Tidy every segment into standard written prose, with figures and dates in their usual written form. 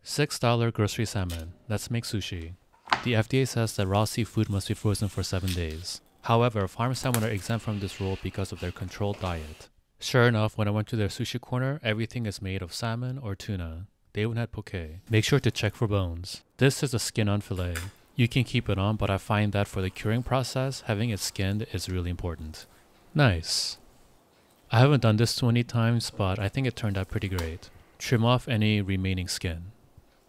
$6 grocery salmon. Let's make sushi. The FDA says that raw seafood must be frozen for 7 days. However, farm salmon are exempt from this rule because of their controlled diet. Sure enough, when I went to their sushi corner, everything is made of salmon or tuna. They even had poke. Make sure to check for bones. This is a skin-on fillet. You can keep it on, but I find that for the curing process, having it skinned is really important. Nice. I haven't done this too many times, but I think it turned out pretty great. Trim off any remaining skin.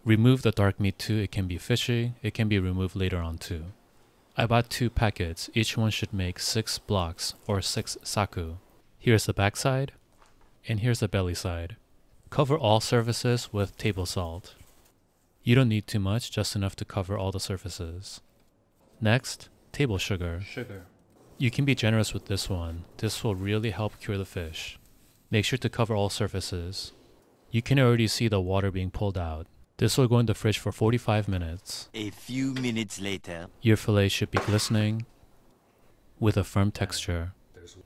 Remove the dark meat too. It can be fishy. It can be removed later on too. I bought 2 packets. Each one should make 6 blocks or 6 saku. Here's the back side, and here's the belly side. Cover all surfaces with table salt. You don't need too much, just enough to cover all the surfaces. Next, table sugar. You can be generous with this one. This will really help cure the fish. Make sure to cover all surfaces. You can already see the water being pulled out. This will go in the fridge for 45 minutes. A few minutes later. Your fillet should be glistening with a firm texture.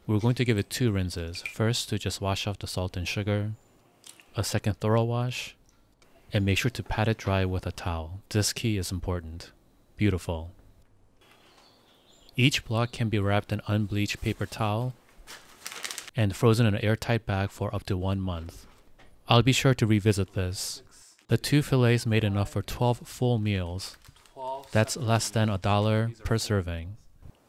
We're going to give it 2 rinses. First, to just wash off the salt and sugar. A second thorough wash. And make sure to pat it dry with a towel. This key is important. Beautiful. Each block can be wrapped in unbleached paper towel and frozen in an airtight bag for up to 1 month. I'll be sure to revisit this. The 2 fillets made enough for 12 full meals. That's less than $1 per serving.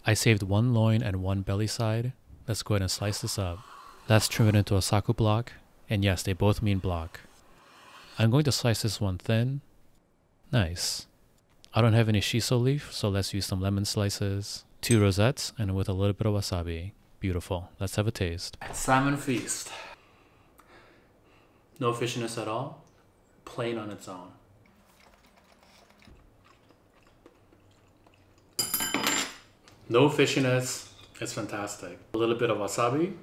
I saved 1 loin and 1 belly side. Let's go ahead and slice this up. Let's trim it into a saku block. And yes, they both mean block. I'm going to slice this one thin. Nice. I don't have any shiso leaf, so let's use some lemon slices. 2 rosettes, and with a little bit of wasabi. Beautiful. Let's have a taste. Salmon feast. No fishiness at all. Plain on its own. No fishiness. It's fantastic. A little bit of wasabi.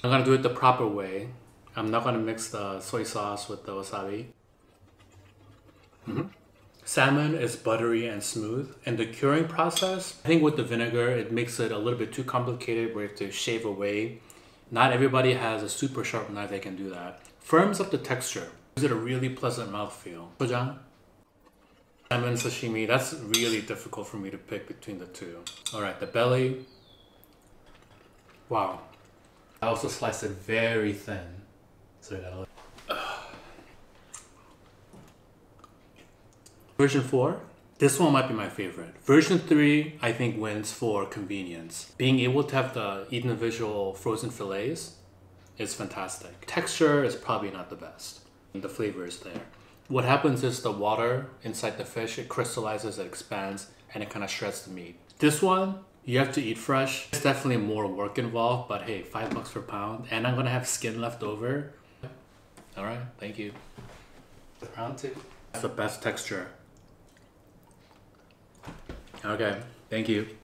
I'm gonna do it the proper way. I'm not gonna mix the soy sauce with the wasabi. Salmon is buttery and smooth, and the curing process, I think with the vinegar, it makes it a little bit too complicated where you have to shave away. Not everybody has a super sharp knife that can do that. Firms up the texture. Gives it a really pleasant mouthfeel. Sojang? Salmon sashimi, that's really difficult for me to pick between the 2. Alright, the belly. Wow. I also sliced it very thin. Version 4, this one might be my favorite. Version 3, I think wins for convenience. Being able to have the individual frozen fillets is fantastic. Texture is probably not the best. The flavor is there. What happens is the water inside the fish, it crystallizes, it expands, and it kind of shreds the meat. This one, you have to eat fresh. It's definitely more work involved, but hey, $5 per pound, and I'm gonna have skin left over. All right, thank you. Round 2. That's the best texture. Okay, thank you.